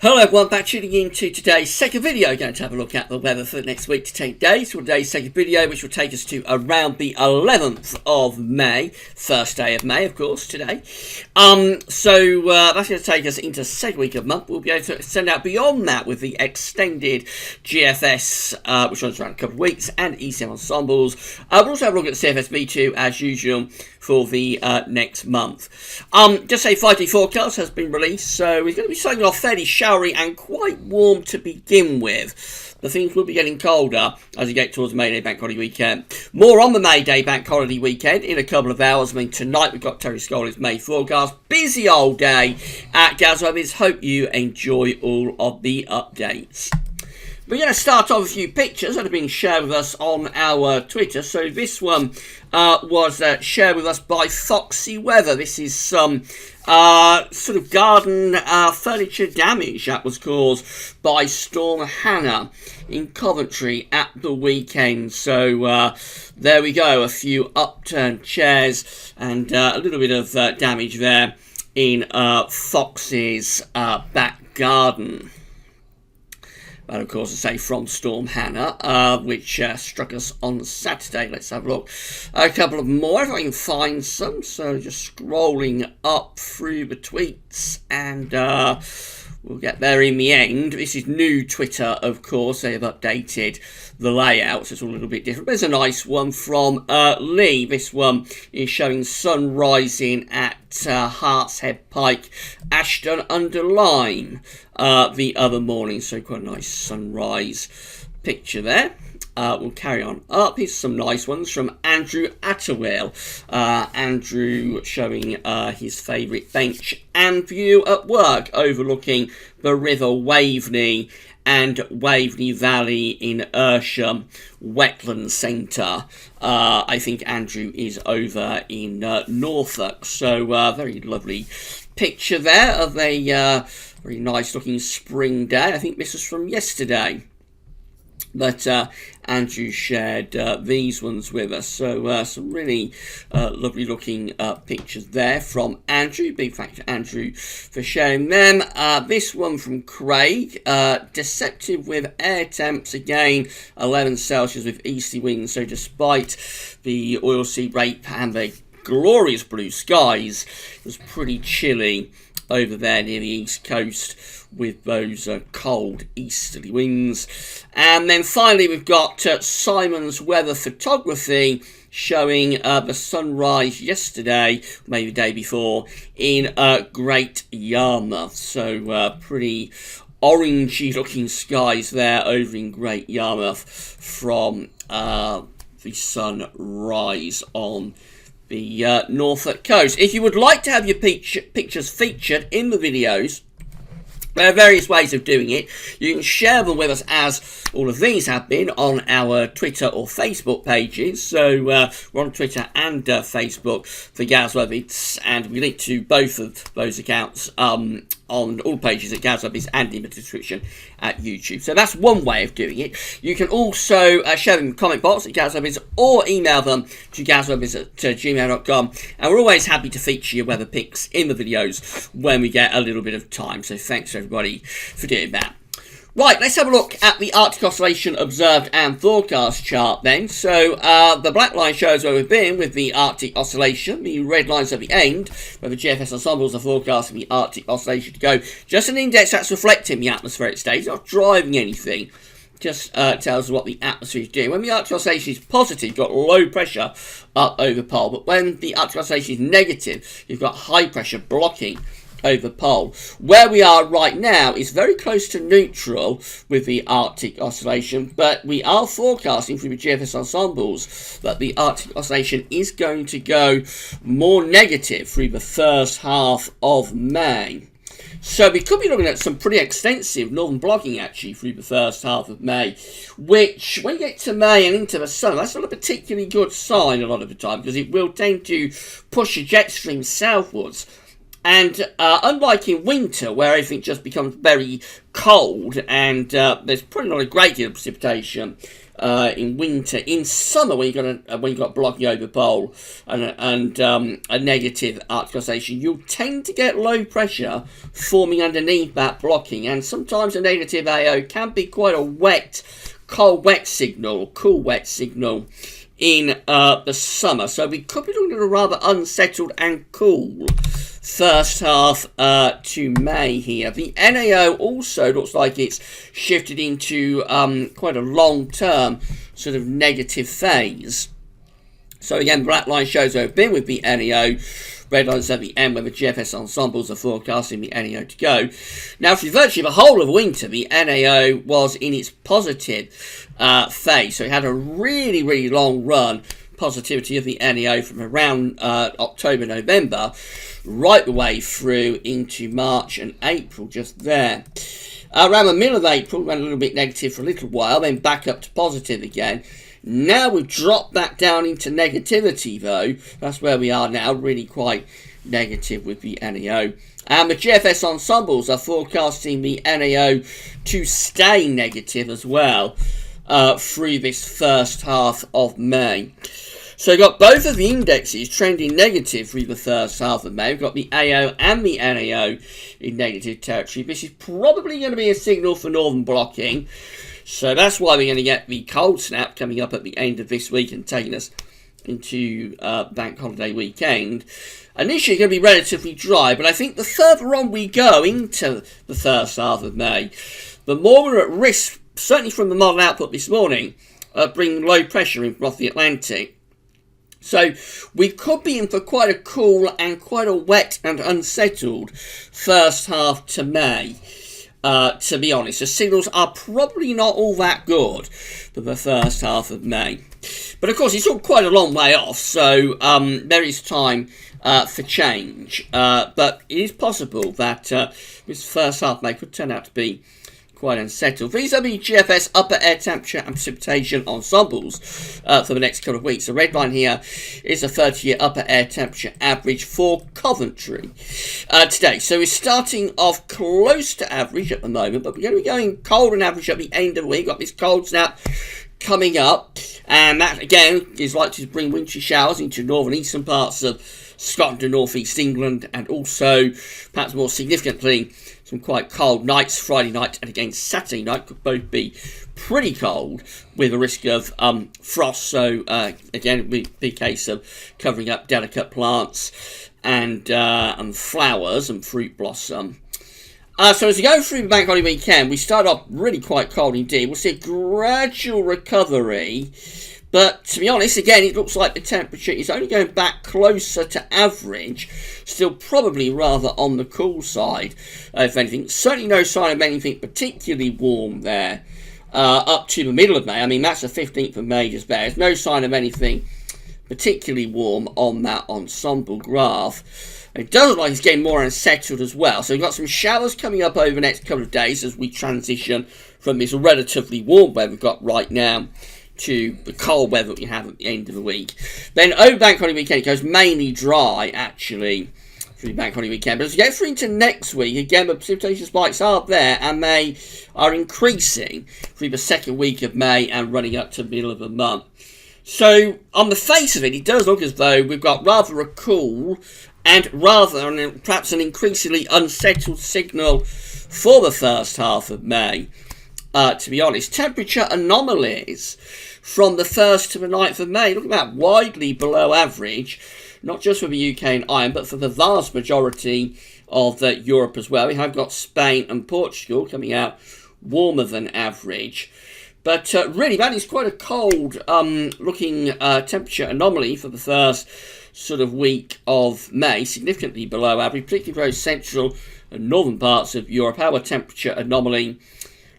Hello everyone, back tuning in to today's second video. We're going to have a look at the weather for the next week to 10 days. For today's second video, which will take us to around the 11th of May. First day of May, of course, today. That's going to take us into the second week of the month. We'll be able to send out beyond that with the extended GFS, which runs around a couple of weeks, and ECM Ensembles. We'll also have a look at the CFS-V2 as usual for the next month. Just say 5D forecast has been released, so we're going to be starting off fairly showery and quite warm to begin with. The things will be getting colder as we get towards May Day Bank Holiday weekend. More on the May Day Bank Holiday weekend in a couple of hours. I mean, tonight we've got Terry Scoll's May forecast. Busy old day at GasWeathers. Hope you enjoy all of the updates. We're going to start off with a few pictures that have been shared with us on our Twitter. So this one was shared with us by Foxy Weather. This is some sort of garden furniture damage that was caused by Storm Hannah in Coventry at the weekend. So there we go, a few upturned chairs and a little bit of damage there in Fox's back garden. And of course, I say from Storm Hannah, which struck us on Saturday. Let's have a look. A couple of more, if I can find some. So just scrolling up through the tweets, and we'll get there in the end. This is new Twitter, of course. They have updated the layout, so it's all a little bit different. There's a nice one from Lee. This one is showing sun rising at Hartshead Pike, Ashton under Lyme the other morning. So quite a nice sunrise picture there. We'll carry on up. Here's some nice ones from Andrew Atterwell. Andrew showing his favourite bench and view at work overlooking the River Waveney and Waveney Valley in Ersham Wetland Centre. I think Andrew is over in Norfolk. So very lovely picture there of a very nice looking spring day. I think this was from yesterday. But Andrew shared these ones with us. So some really lovely looking pictures there from Andrew. Big thanks to Andrew for sharing them. This one from Craig. Deceptive with air temps again. 11 Celsius with easterly winds. So despite the oilseed rape and the glorious blue skies, it was pretty chilly over there near the east coast with those cold easterly winds. And then finally we've got Simon's Weather Photography showing the sunrise yesterday, maybe the day before, in Great Yarmouth. So pretty orangey looking skies there over in Great Yarmouth from the sunrise on the Norfolk coast. If you would like to have your pictures featured in the videos, there are various ways of doing it. You can share them with us, as all of these have been, on our Twitter or Facebook pages. So we're on Twitter and Facebook for GasWeathers, and we link to both of those accounts on all pages at GasWeathers and in the description at YouTube. So that's one way of doing it. You can also share them in the comment box at GasWeathers or email them to gasweathers@gmail.com. And we're always happy to feature your weather pics in the videos when we get a little bit of time. So thanks everybody for doing that. Right, let's have a look at the Arctic oscillation observed and forecast chart then. So the black line shows where we've been with the Arctic oscillation. The red lines at the end, where the GFS ensembles are forecasting the Arctic oscillation to go. Just an index that's reflecting the atmospheric state, it's not driving anything. Just tells us what the atmosphere is doing. When the Arctic oscillation is positive, you've got low pressure up over pole. But when the Arctic oscillation is negative, you've got high pressure blocking over pole. Where we are right now is very close to neutral with the Arctic oscillation, but we are forecasting through the GFS ensembles that the Arctic oscillation is going to go more negative through the first half of May. So we could be looking at some pretty extensive northern blocking actually through the first half of May, which when you get to May and into the summer, that's not a particularly good sign a lot of the time, because it will tend to push a jet stream southwards. And unlike in winter, where everything just becomes very cold and there's probably not a great deal of precipitation in winter. In summer, when you've got blocking over pole and a negative Arctic oscillation, you'll tend to get low pressure forming underneath that blocking, and sometimes a negative AO can be quite a cool wet signal in the summer. So we could be looking at a rather unsettled and cool first half to May here. The NAO also looks like it's shifted into quite a long-term sort of negative phase. So again, black line shows where we've been with the NAO. Red lines at the end where the GFS ensembles are forecasting the NAO to go. Now, for virtually the whole of winter, the NAO was in its positive phase. So it had a really, really long run positivity of the NAO from around October, November, right the way through into March and April, just there. Around the middle of April, went a little bit negative for a little while, then back up to positive again. Now we've dropped that down into negativity, though. That's where we are now, really quite negative with the NAO. And the GFS ensembles are forecasting the NAO to stay negative as well through this first half of May. So we've got both of the indexes trending negative through the first half of May. We've got the AO and the NAO in negative territory. This is probably going to be a signal for northern blocking. So that's why we're going to get the cold snap coming up at the end of this week and taking us into bank holiday weekend. Initially going to be relatively dry, but I think the further on we go into the first half of May, the more we're at risk, certainly from the model output this morning, of bringing low pressure in off the Atlantic. So we could be in for quite a cool and quite a wet and unsettled first half to May. To be honest, the signals are probably not all that good for the first half of May. But of course, it's all quite a long way off, so there is time for change. But it is possible that this first half of May could turn out to be quite unsettled. These are the GFS upper air temperature and precipitation ensembles for the next couple of weeks. The red line here is a 30-year upper air temperature average for Coventry today. So we're starting off close to average at the moment, but we're going to be going cold and average at the end of the week. We've got this cold snap coming up, and that again is likely to bring wintry showers into northern eastern parts of Scotland and North East England, and also, perhaps more significantly, some quite cold nights. Friday night and again Saturday night could both be pretty cold with a risk of frost. So again, it would be a case of covering up delicate plants and flowers and fruit blossom. So as we go through the bank holiday weekend, we start off really quite cold indeed. We'll see a gradual recovery. But to be honest, again, it looks like the temperature is only going back closer to average. Still probably rather on the cool side, if anything. Certainly no sign of anything particularly warm there up to the middle of May. I mean, that's the 15th of May just there. There's no sign of anything particularly warm on that ensemble graph. It does look like it's getting more unsettled as well. So we've got some showers coming up over the next couple of days as we transition from this relatively warm weather we've got right now to the cold weather we have at the end of the week. Then over bank holiday weekend, it goes mainly dry, actually, through bank holiday weekend. But as we get through into next week, again, the precipitation spikes are there, and they are increasing through the second week of May and running up to the middle of the month. So, on the face of it, it does look as though we've got rather a cool and perhaps an increasingly unsettled signal for the first half of May. To be honest, temperature anomalies from the 1st to the 9th of May. Look at that, widely below average, not just for the UK and Ireland, but for the vast majority of Europe as well. We have got Spain and Portugal coming out warmer than average. But really, that is quite a cold looking temperature anomaly for the first sort of week of May, significantly below average, particularly very central and northern parts of Europe. Our temperature anomaly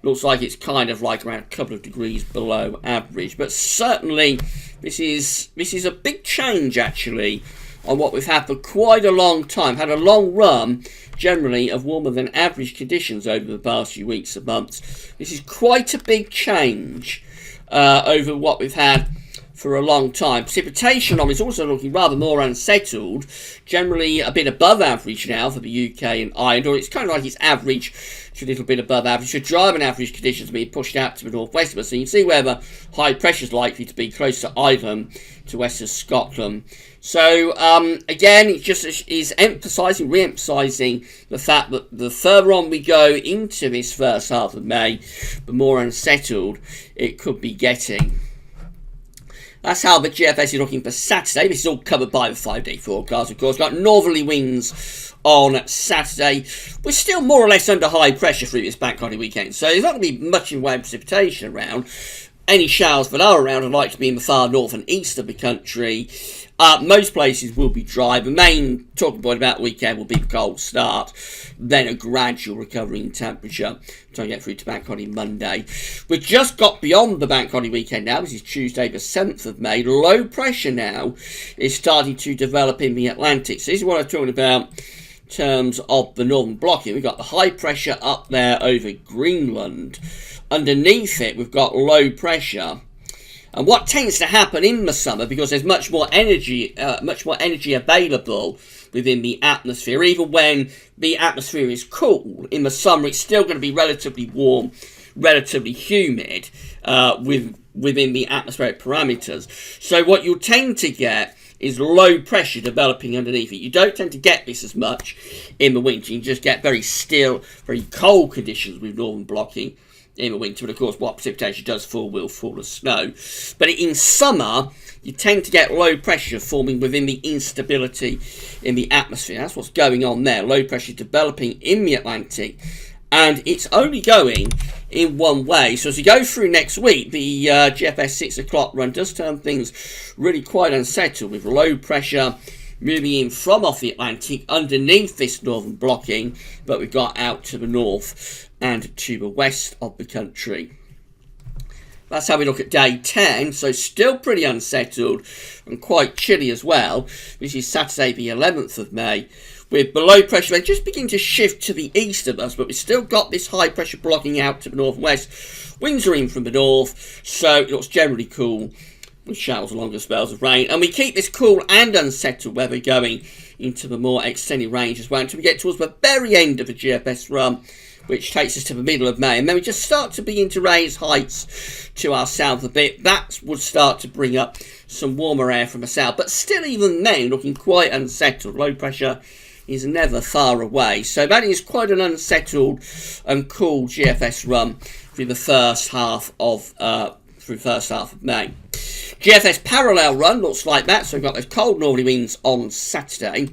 looks like it's kind of like around a couple of degrees below average. But certainly this is a big change actually on what we've had for quite a long time. Had a long run generally of warmer than average conditions over the past few weeks and months. This is quite a big change over what we've had for a long time. Precipitation on is also looking rather more unsettled, generally a bit above average now for the UK and Ireland, or it's kind of like it's average to a little bit above average. So driving average conditions being pushed out to the northwest of us. So you can see where the high pressure is likely to be close to Ireland, to west of Scotland. So again, it just is re-emphasising the fact that the further on we go into this first half of May, the more unsettled it could be getting. That's how the GFS is looking for Saturday. This is all covered by the 5-day forecast, of course. Got northerly winds on Saturday. We're still more or less under high pressure through this bank holiday weekend, so there's not going to be much in the way of precipitation around. Any showers that are around are likely to be in the far north and east of the country. Most places will be dry. The main talking point about the weekend will be the cold start, then a gradual recovery in temperature to get through to bank holiday Monday. We've just got beyond the bank holiday weekend now. This is Tuesday the 7th of May. Low pressure now is starting to develop in the Atlantic. So this is what I'm talking about in terms of the northern blocking. We've got the high pressure up there over Greenland. Underneath it, we've got low pressure. And what tends to happen in the summer, because there's much more energy available within the atmosphere, even when the atmosphere is cool, in the summer it's still going to be relatively warm, relatively humid within the atmospheric parameters. So what you'll tend to get is low pressure developing underneath it. You don't tend to get this as much in the winter. You just get very still, very cold conditions with northern blocking in the winter, and of course what precipitation does fall will fall as snow. But in summer you tend to get low pressure forming within the instability in the atmosphere. That's what's going on there. Low pressure developing in the Atlantic, and it's only going in one way. So as we go through next week, the GFS 6 o'clock run does turn things really quite unsettled, with low pressure moving in from off the Atlantic underneath this northern blocking, but we've got out to the north and to the west of the country. That's how we look at day 10, so still pretty unsettled and quite chilly as well. This is Saturday the 11th of May, with the low pressure just beginning to shift to the east of us, but we've still got this high pressure blocking out to the northwest. Winds are in from the north, so it looks generally cool, with showers and longer spells of rain. And we keep this cool and unsettled weather going into the more extended range as well, until we get towards the very end of the GFS run, which takes us to the middle of May, and then we just start to begin to raise heights to our south a bit. That would start to bring up some warmer air from the south, but still even then looking quite unsettled. Low pressure is never far away, so that is quite an unsettled and cool GFS run through the first half of May. GFS parallel run looks like that, so we've got those cold northerly winds on Saturday.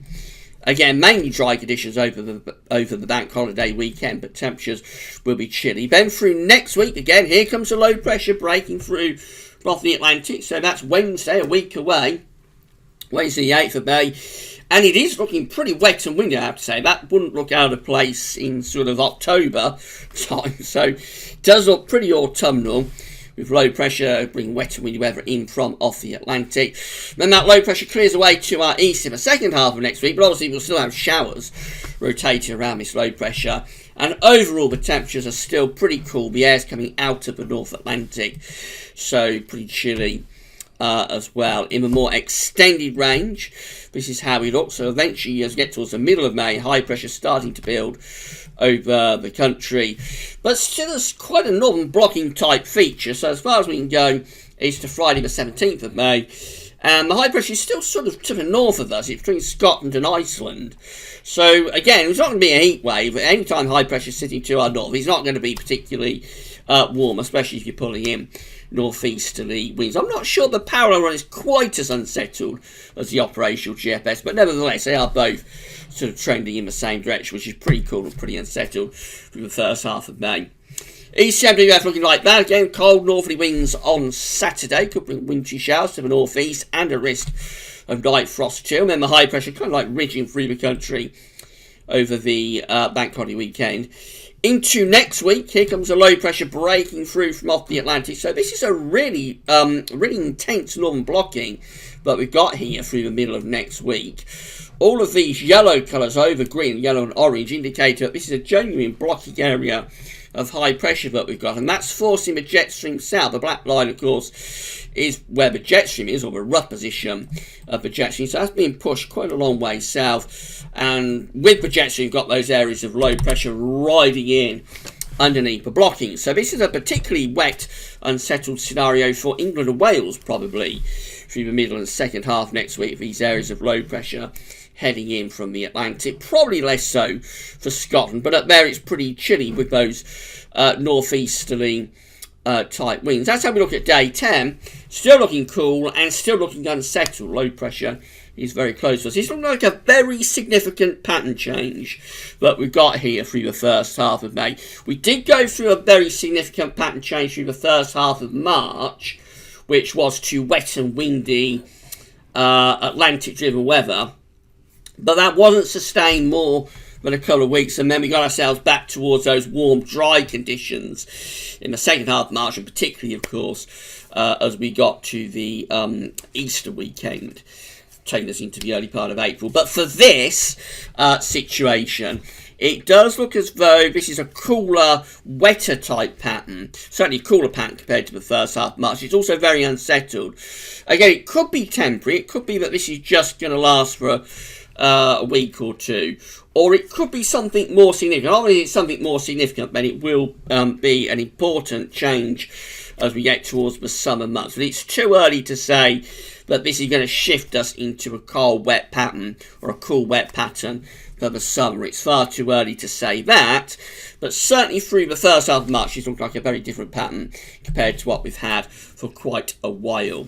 Again, mainly dry conditions over the bank holiday weekend, but temperatures will be chilly. Then through next week, again, here comes a low pressure breaking through off the Atlantic. So that's Wednesday, a week away, Wednesday the 8th of May. And it is looking pretty wet and windy, I have to say. That wouldn't look out of place in sort of October time. So it does look pretty autumnal, with low pressure bringing wet and windy weather in from off the Atlantic. Then that low pressure clears away to our east in the second half of next week, but obviously we'll still have showers rotating around this low pressure. And overall the temperatures are still pretty cool. The air's coming out of the North Atlantic, so pretty chilly as well. In the more extended range, this is how we look. So eventually, as we get towards the middle of May, high pressure starting to build over the country, but still is quite a northern blocking type feature. So as far as we can go is to Friday the 17th of May, and the high pressure is still sort of to the north of us. It's between Scotland and Iceland. So again, it's not going to be a heat wave. Anytime high pressure is sitting to our north, it's not going to be particularly warm, especially if you're pulling in northeasterly winds. I'm not sure the parallel run is quite as unsettled as the operational GFS, but nevertheless they are both sort of trending in the same direction, which is pretty cool and pretty unsettled through the first half of May. ECM looking like that. Again, cold northerly winds on Saturday could bring wintry showers to the northeast and a risk of night frost chill. And then the high pressure kind of like ridging through the country over the bank holiday weekend. Into next week, here comes a low pressure breaking through from off the Atlantic. So this is a really intense northern blocking that we've got here through the middle of next week. All of these yellow colours over green, yellow and orange indicate that this is a genuine blocking area of high pressure that we've got, and that's forcing the jet stream south. The black line, of course, is where the jet stream is, or the rough position of the jet stream. So that's being pushed quite a long way south, and with the jet stream, you've got those areas of low pressure riding in underneath the blocking. So this is a particularly wet, unsettled scenario for England and Wales, probably through the middle and second half next week. These areas of low pressure heading in from the Atlantic, probably less so for Scotland, but up there it's pretty chilly with those northeasterly type winds. That's how we look at day 10. Still looking cool and still looking unsettled. Low pressure is very close to us. It's looking like a very significant pattern change that we've got here through the first half of May. We did go through a very significant pattern change through the first half of March, which was to wet and windy Atlantic-driven weather. But that wasn't sustained more than a couple of weeks, and then we got ourselves back towards those warm, dry conditions in the second half of March, and particularly, of course, as we got to the Easter weekend, taking us into the early part of April. But for this situation, it does look as though this is a cooler, wetter type pattern. Certainly a cooler pattern compared to the first half of March. It's also very unsettled. Again, it could be temporary. It could be that this is just going to last for a week or two, or it could be something more significant. Obviously, it's something more significant, then it will be an important change as we get towards the summer months. But it's too early to say that this is going to shift us into a cold, wet pattern or a cool, wet pattern for the summer. It's far too early to say that, but certainly through the first half of March, it's looked like a very different pattern compared to what we've had for quite a while.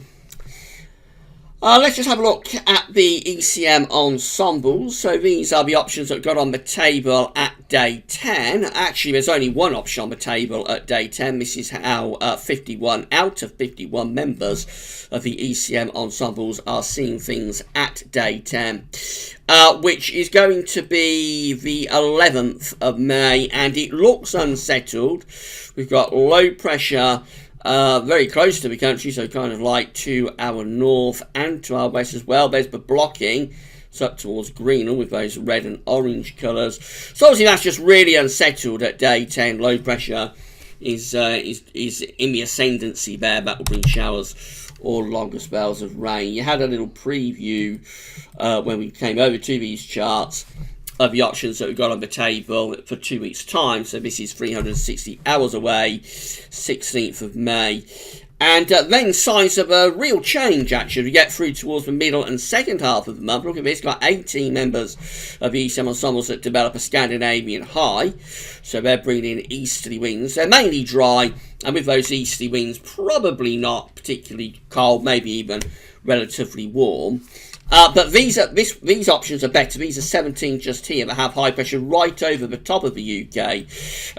Let's just have a look at the ECM ensembles. So these are the options that got on the table at day 10. Actually, there's only one option on the table at day 10. This is how 51 out of 51 members of the ECM ensembles are seeing things at day 10, which is going to be the 11th of May, and it looks unsettled. We've got low pressure very close to the country, so kind of like to our north and to our west as well. There's the blocking, so up towards Greenland with those red and orange colours. So obviously that's just really unsettled at day 10. Low pressure is in the ascendancy there. That will bring showers or longer spells of rain. You had a little preview when we came over to these charts of the options that we've got on the table for 2 weeks' time. So this is 360 hours away, 16th of May. And then signs of a real change, actually. We get through towards the middle and second half of the month. Look at this, got 18 members of the ECM ensembles that develop a Scandinavian high. So they're bringing in easterly winds. They're mainly dry, and with those easterly winds, probably not particularly cold, maybe even relatively warm. But these options are better. These are 17 just here that have high pressure right over the top of the UK.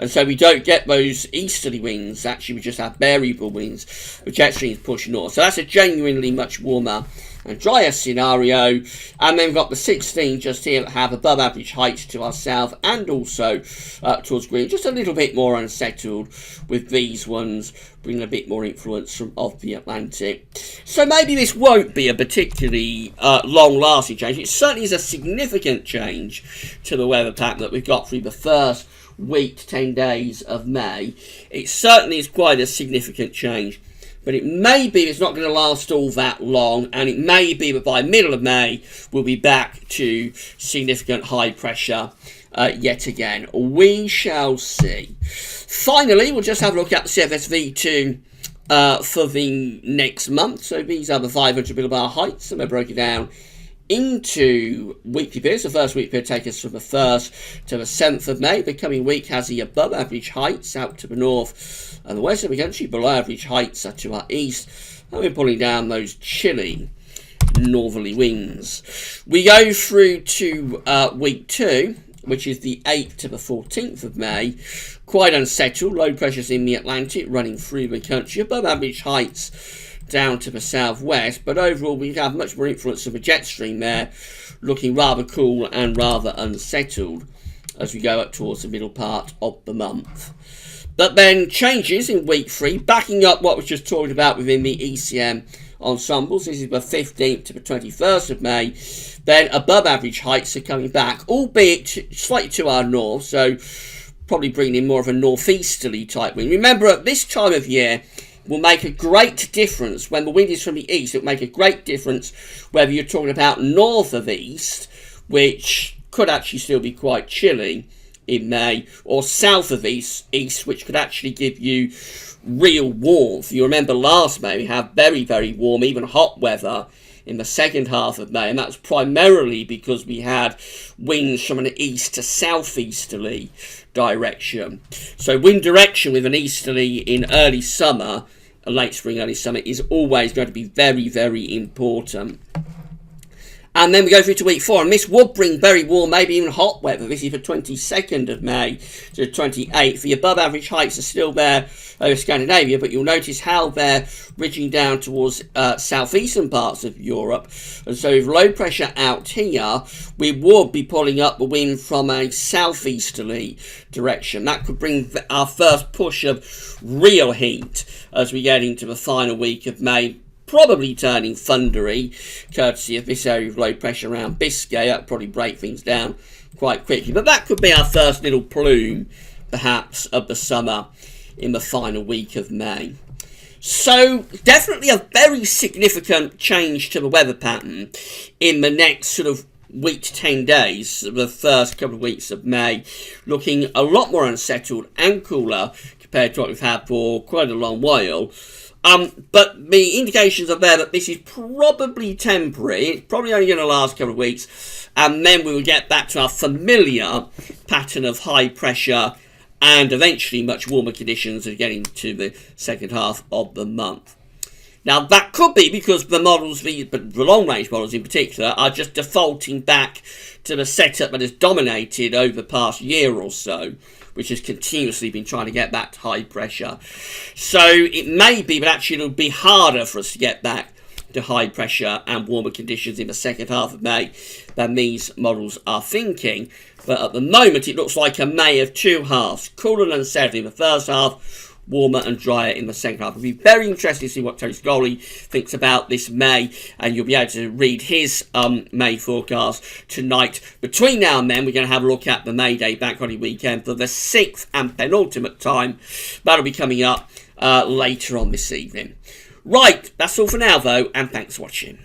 And so we don't get those easterly winds. Actually, we just have variable winds, which actually push north. So that's a genuinely much warmer and drier scenario. And then we've got the 16 just here that have above average heights to our south and also towards Greenland. Just a little bit more unsettled with these ones, bringing a bit more influence from off the Atlantic. So maybe this won't be a particularly long-lasting change. It certainly is a significant change to the weather pattern that we've got through the first week to 10 days of May. It certainly is quite a significant change. But it may be it's not going to last all that long, and it may be that by middle of May we'll be back to significant high pressure yet again. We shall see. Finally, we'll just have a look at the CFSV2 for the next month. So these are the 500 millibar heights, and they're broken down into weekly periods. The first week period takes us from the 1st to the 7th of May. The coming week has the above average heights out to the north and the west of the country. Below average heights are to our east, and we're pulling down those chilly northerly winds. We go through to week 2, which is the 8th to the 14th of May. Quite unsettled. Low pressures in the Atlantic running through the country. Above average heights down to the southwest, but overall we have much more influence of a jet stream there, looking rather cool and rather unsettled as we go up towards the middle part of the month. But then changes in week 3, backing up what was just talked about within the ECM ensembles. This is the 15th to the 21st of May. Then above average heights are coming back, albeit slightly to our north, so probably bringing in more of a northeasterly type wind. Remember, at this time of year, will make a great difference when the wind is from the east. It will make a great difference whether you're talking about north of east, which could actually still be quite chilly in May, or south of east, which could actually give you real warmth. You remember last May we had very, very warm, even hot weather in the second half of May, and that's primarily because we had winds from an east to southeasterly direction. So wind direction with an easterly in early summer, late spring, early summer, is always going to be very, very important. And then we go through to week 4, and this would bring very warm, maybe even hot weather. This is the 22nd of May to the 28th. The above average heights are still there over Scandinavia, but you'll notice how they're ridging down towards southeastern parts of Europe. And so with low pressure out here, we would be pulling up the wind from a southeasterly direction. That could bring our first push of real heat as we get into the final week of May, probably turning thundery, courtesy of this area of low pressure around Biscay. That would probably break things down quite quickly. But that could be our first little plume, perhaps, of the summer in the final week of May. So, definitely a very significant change to the weather pattern in the next sort of week to 10 days, the first couple of weeks of May, looking a lot more unsettled and cooler compared to what we've had for quite a long while. But the indications are there that this is probably temporary. It's probably only going to last a couple of weeks. And then we will get back to our familiar pattern of high pressure and eventually much warmer conditions as getting to the second half of the month. Now, that could be because the models, the long-range models in particular, are just defaulting back to the setup that has dominated over the past year or so, which has continuously been trying to get back to high pressure. So it may be, but actually it'll be harder for us to get back to high pressure and warmer conditions in the second half of May than these models are thinking. But at the moment, it looks like a May of two halves, cooler and unsettled in the first half, warmer and drier in the second half. It'll be very interesting to see what Tony Scully thinks about this May, and you'll be able to read his May forecast tonight. Between now and then, we're going to have a look at the May Day bank holiday weekend for the 6th and penultimate time. That'll be coming up later on this evening. Right, that's all for now though, and thanks for watching.